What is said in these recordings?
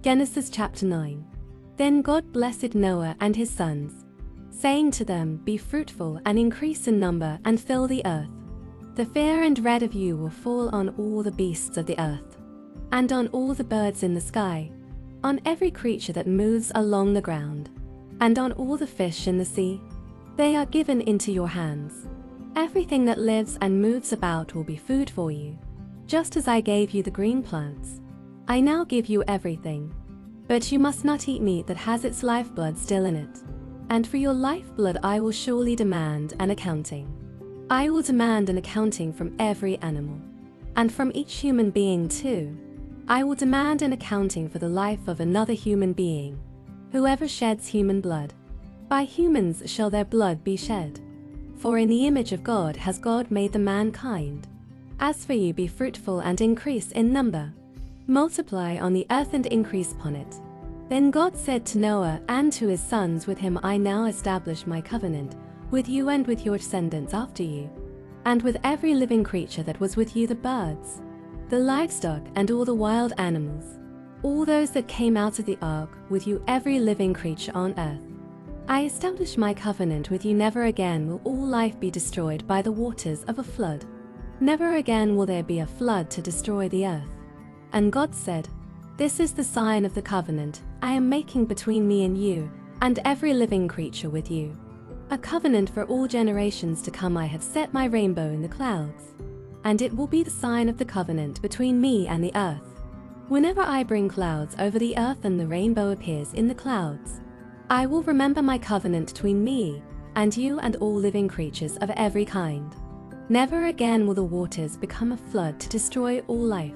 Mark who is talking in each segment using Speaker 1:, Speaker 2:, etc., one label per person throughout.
Speaker 1: Genesis chapter 9. Then God blessed Noah and his sons, saying to them, Be fruitful and increase in number and fill the earth. The fear and dread of you will fall on all the beasts of the earth, and on all the birds in the sky, on every creature that moves along the ground, and on all the fish in the sea. They are given into your hands. Everything that lives and moves about will be food for you. Just as I gave you the green plants, I now give you everything. But you must not eat meat that has its lifeblood still in it. And for your lifeblood I will surely demand an accounting. I will demand an accounting from every animal, and from each human being too. I will demand an accounting for the life of another human being. Whoever sheds human blood, by humans shall their blood be shed. For in the image of God has God made the mankind. As for you, be fruitful and increase in number. Multiply on the earth and increase upon it. Then God said to Noah and to his sons with him, I now establish my covenant with you and with your descendants after you, and with every living creature that was with you, the birds, the livestock, and all the wild animals, all those that came out of the ark, with you every living creature on earth. I establish my covenant with you. Never again will all life be destroyed by the waters of a flood. Never again will there be a flood to destroy the earth. And God said, This is the sign of the covenant I am making between me and you, and every living creature with you. A covenant for all generations to come. I have set my rainbow in the clouds, and it will be the sign of the covenant between me and the earth. Whenever I bring clouds over the earth and the rainbow appears in the clouds, I will remember my covenant between me and you and all living creatures of every kind. Never again will the waters become a flood to destroy all life.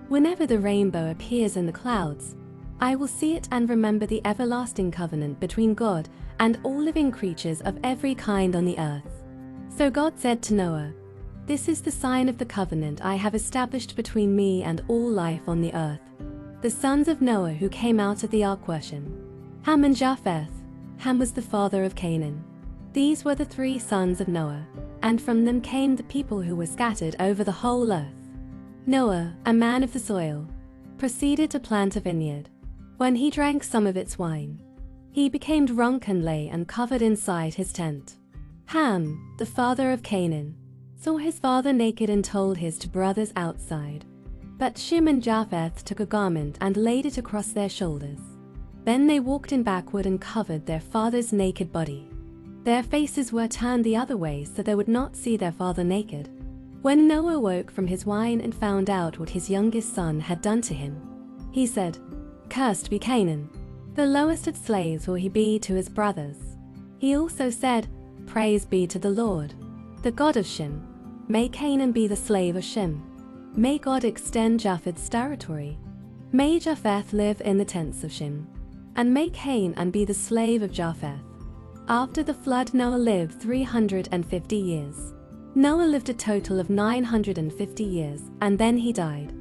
Speaker 1: Whenever the rainbow appears in the clouds, I will see it and remember the everlasting covenant between God and all living creatures of every kind on the earth. So God said to Noah, This is the sign of the covenant I have established between me and all life on the earth. The sons of Noah who came out of the ark were Shem, Ham and Japheth. Ham was the father of Canaan. These were the 3 sons of Noah, and from them came the people who were scattered over the whole earth. Noah, a man of the soil, proceeded to plant a vineyard. When he drank some of its wine, he became drunk and lay and covered inside his tent. Ham, the father of Canaan, saw his father naked and told his 2 brothers outside. But Shem and Japheth took a garment and laid it across their shoulders. Then they walked in backward and covered their father's naked body. Their faces were turned the other way so they would not see their father naked. When Noah woke from his wine and found out what his youngest son had done to him, he said, Cursed be Canaan, the lowest of slaves will he be to his brothers. He also said, Praise be to the Lord, the God of Shem. May Canaan be the slave of Shem. May God extend Japheth's territory. May Japheth live in the tents of Shem, and may Canaan be the slave of Japheth. After the flood, Noah lived 350 years. Noah lived a total of 950 years, and then he died.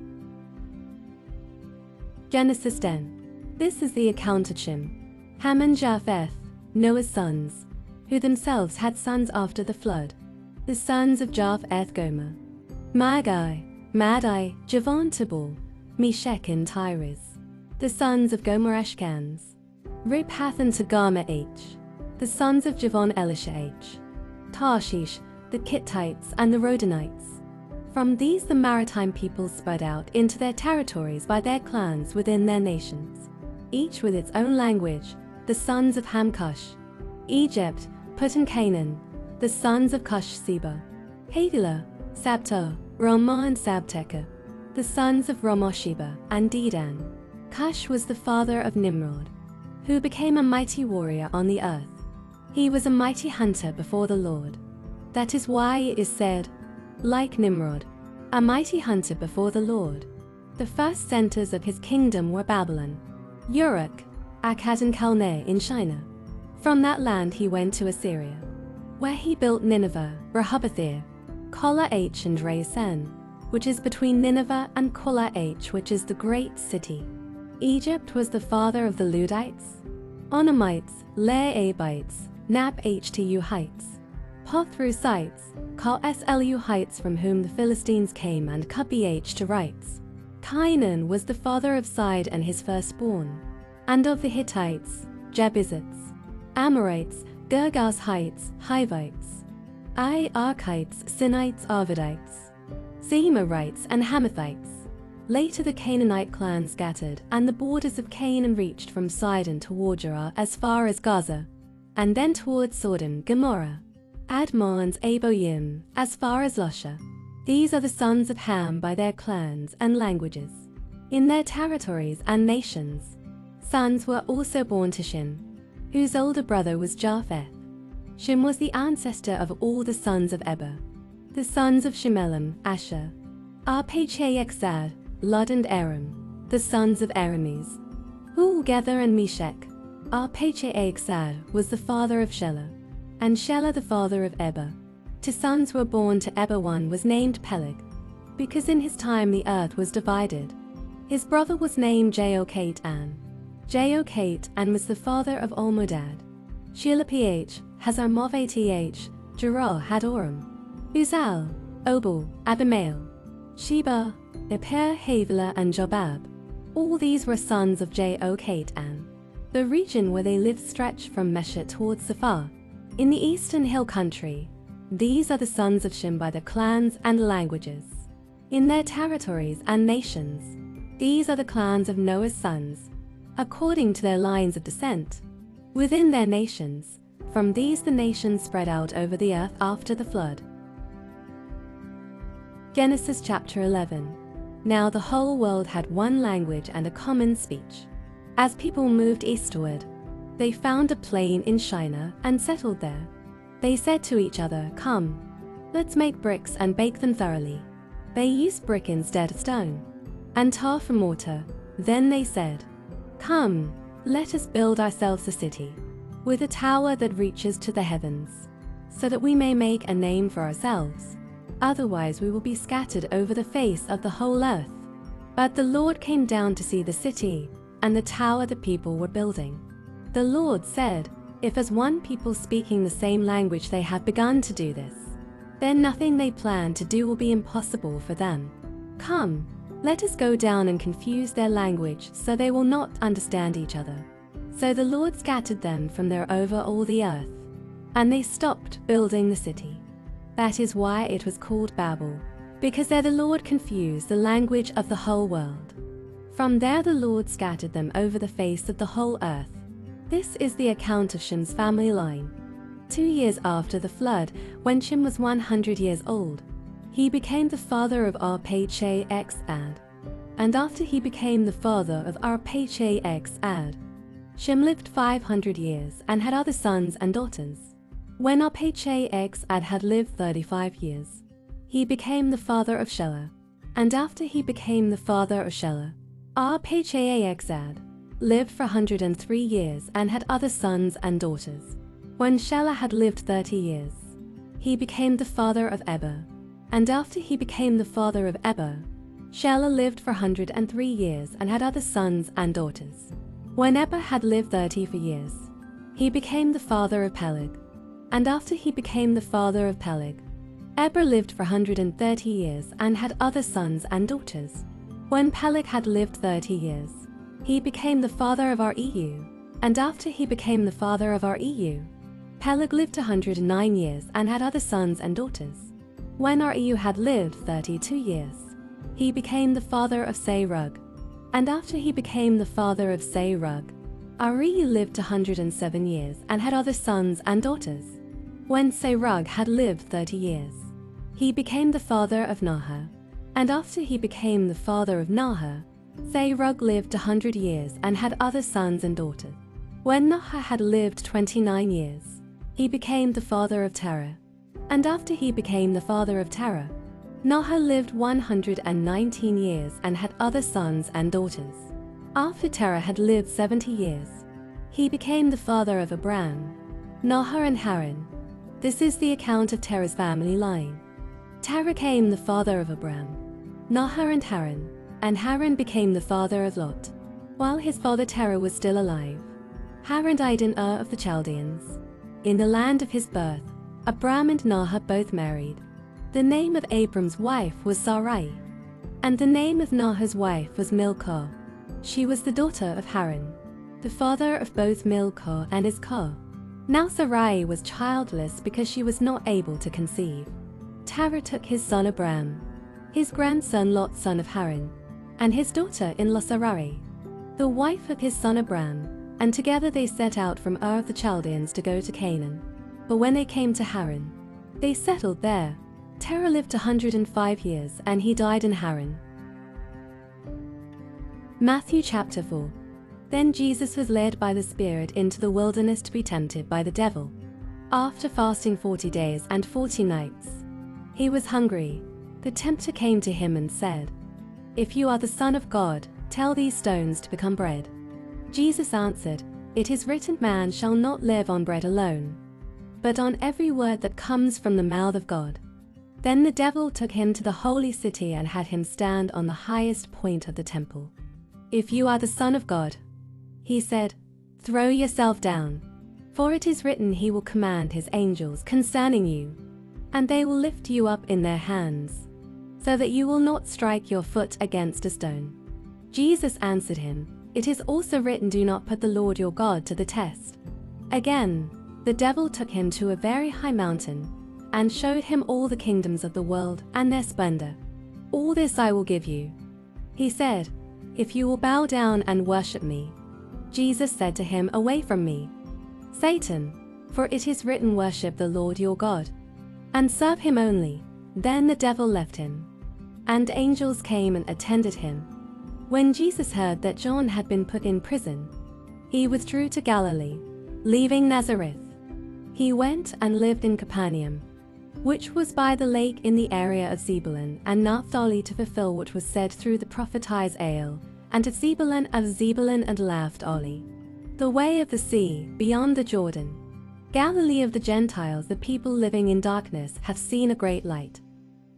Speaker 1: Genesis 10. This is the account of Shem, Ham and Japheth, Noah's sons, who themselves had sons after the flood. The sons of Japheth: Gomer, Madai, Javan, Tubal, Meshech and Tiras. The sons of Gomer: Eshkans, Riphath and Togarmah. The sons of Javan: Elisha, Tarshish, the Kittites and the Rodanites. From these the maritime peoples spread out into their territories by their clans within their nations, each with its own language. The sons of Ham: Cush, Egypt, Put and Canaan. The sons of Cush: Seba, Havilah, Sabta, Ramah and Sabteca. The sons of Ramah: Sheba and Dedan. Cush was the father of Nimrod, who became a mighty warrior on the earth. He was a mighty hunter before the Lord. That is why it is said, like Nimrod, a mighty hunter before the Lord. The first centers of his kingdom were Babylon, Uruk, Akkad and Calneh in China. From that land he went to Assyria, where he built Nineveh, Rehoboth, Kolah and Resen, which is between Nineveh and Kolah, which is the great city. Egypt was the father of the Ludites, Onamites, Leabites, Naphtuhites, Pathrusites, Kalsluhites, from whom the Philistines came, and Cubiites. Cainan was the father of Sid and his firstborn, and of the Hittites, Jebusites, Amorites, Girgashites, Hivites, Arkites, Sinites, Arvadites, Zemarites, and Hamathites. Later the Canaanite clan scattered, and the borders of Canaan reached from Sidon toward Gerar as far as Gaza, and then toward Sodom, Gomorrah, Admah, and Aboyim, as far as Lusha. These are the sons of Ham by their clans and languages. In their territories and nations, sons were also born to Shem, whose older brother was Japheth. Shem was the ancestor of all the sons of Eber. The sons of Shemelam, Asher, Arpachshad, Lud, and Aram. The sons of Arames, Hul, Gether, and Meshech. Arpachshad was the father of Shelah, and Shelah the father of Eber. 2 sons were born to Eber. One was named Peleg, because in his time the earth was divided. His brother was named Jehochanan. Jehochanan was the father of Almodad, Shelah, Hazarmaveth, Jerah, Hadoram, Uzal, Obal, Abimael, Sheba, Eper, Havilah, and Jobab. All these were sons of Jehochanan. The region where they lived stretched from Mesha towards Sephar, in the eastern hill country. These are the sons of Shem by the clans and languages. In their territories and nations, these are the clans of Noah's sons, according to their lines of descent. Within their nations, from these the nations spread out over the earth after the flood. Genesis chapter 11. Now the whole world had one language and a common speech. As people moved eastward, they found a plain in Shinar and settled there. They said to each other, "Come, let's make bricks and bake them thoroughly." They used brick instead of stone, and tar for mortar. Then they said, "Come, let us build ourselves a city, with a tower that reaches to the heavens, so that we may make a name for ourselves. Otherwise we will be scattered over the face of the whole earth." But the Lord came down to see the city and the tower the people were building. The Lord said, "If as one people speaking the same language they have begun to do this, then nothing they plan to do will be impossible for them. Come, let us go down and confuse their language so they will not understand each other." So the Lord scattered them from there over all the earth, and they stopped building the city. That is why it was called Babel, because there the Lord confused the language of the whole world. From there the Lord scattered them over the face of the whole earth. This is the account of Shem's family line. 2 years after the flood, when Shem was 100 years old, he became the father of Arpachshad. And after he became the father of Arpachshad, Shem lived 500 years and had other sons and daughters. When Arpachshad had lived 35 years, he became the father of Shelah. And after he became the father of Shelah, Arpachshad lived for 103 years and had other sons and daughters. When Shelah had lived 30 years, he became the father of Eber. And after he became the father of Eber, Shelah lived for 103 years and had other sons and daughters. When Eber had lived 30 years, he became the father of Peleg. And after he became the father of Peleg, Eber lived for 130 years and had other sons and daughters. When Peleg had lived 30 years, he became the father of Reu. And after he became the father of Reu, Peleg lived 109 years and had other sons and daughters. When Reu had lived 32 years, he became the father of Serug. And after he became the father of Serug, Reu lived 107 years and had other sons and daughters. When Serug had lived 30 years, he became the father of Nahor. And after he became the father of Nahor, Serug lived 100 years and had other sons and daughters. When Nahor had lived 29 years, he became the father of Terah. And after he became the father of Terah, Nahor lived 119 years and had other sons and daughters. After Terah had lived 70 years, he became the father of Abram, Nahor, and Haran. This is the account of Terah's family line. Terah became the father of Abram, Nahor, and Haran became the father of Lot. While his father Terah was still alive, Haran died in Ur of the Chaldeans. In the land of his birth, Abram and Nahor both married. The name of Abram's wife was Sarai. And the name of Nahor's wife was Milcah. She was the daughter of Haran, the father of both Milcah and Iscah. Now Sarai was childless because she was not able to conceive. Terah took his son Abram, his grandson Lot son of Haran, and his daughter-in-law Sarai, the wife of his son Abram, and together they set out from Ur of the Chaldeans to go to Canaan. But when they came to Haran, they settled there. Terah lived 105 years, and he died in Haran. Matthew chapter 4. Then Jesus was led by the Spirit into the wilderness to be tempted by the devil. After fasting 40 days and 40 nights, he was hungry. The tempter came to him and said, "If you are the Son of God, tell these stones to become bread." Jesus answered, "It is written, man shall not live on bread alone, but on every word that comes from the mouth of God." Then the devil took him to the holy city and had him stand on the highest point of the temple. "If you are the Son of God," he said, "throw yourself down, for it is written, he will command his angels concerning you, and they will lift you up in their hands, so that you will not strike your foot against a stone." Jesus answered him, "It is also written, do not put the Lord your God to the test." Again, the devil took him to a very high mountain, and showed him all the kingdoms of the world and their splendor. "All this I will give you," he said, "if you will bow down and worship me." Jesus said to him, "Away from me, Satan, for it is written, worship the Lord your God, and serve him only." Then the devil left him, and angels came and attended him. When Jesus heard that John had been put in prison, he withdrew to Galilee, leaving Nazareth. He went and lived in Capernaum, which was by the lake in the area of Zebulun and Naphtali, to fulfill what was said through the prophet Isaiah, and to Zebulun and Naphtali, the way of the sea beyond the Jordan, Galilee of the Gentiles. The people living in darkness have seen a great light.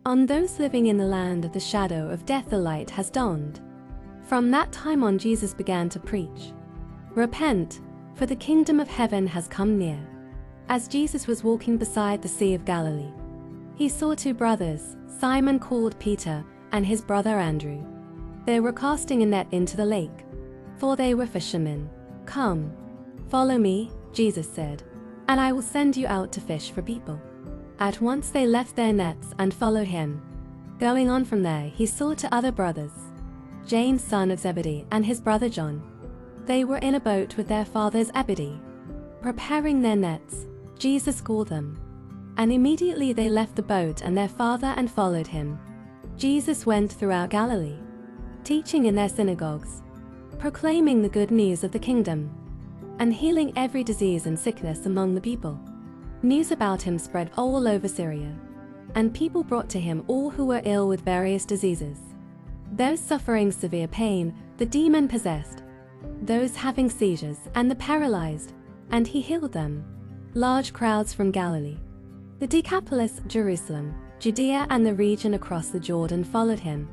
Speaker 1: On those living in the land of the shadow of death the light has dawned. From that time on Jesus began to preach, "Repent, for the kingdom of heaven has come near." As Jesus was walking beside the Sea of Galilee, he saw two brothers, Simon called Peter, and his brother Andrew. They were casting a net into the lake, for they were fishermen. "Come, follow me," Jesus said, "and I will send you out to fish for people." At once they left their nets and followed him. Going on from there, he saw two other brothers, James son of Zebedee and his brother John. They were in a boat with their father Zebedee, preparing their nets. Jesus called them, and immediately they left the boat and their father and followed him. Jesus went throughout Galilee, teaching in their synagogues, proclaiming the good news of the kingdom, and healing every disease and sickness among the people. News about him spread all over Syria, and people brought to him all who were ill with various diseases, those suffering severe pain, the demon-possessed, those having seizures, and the paralyzed, and he healed them. Large crowds from Galilee, the Decapolis, Jerusalem, Judea, and the region across the Jordan followed him.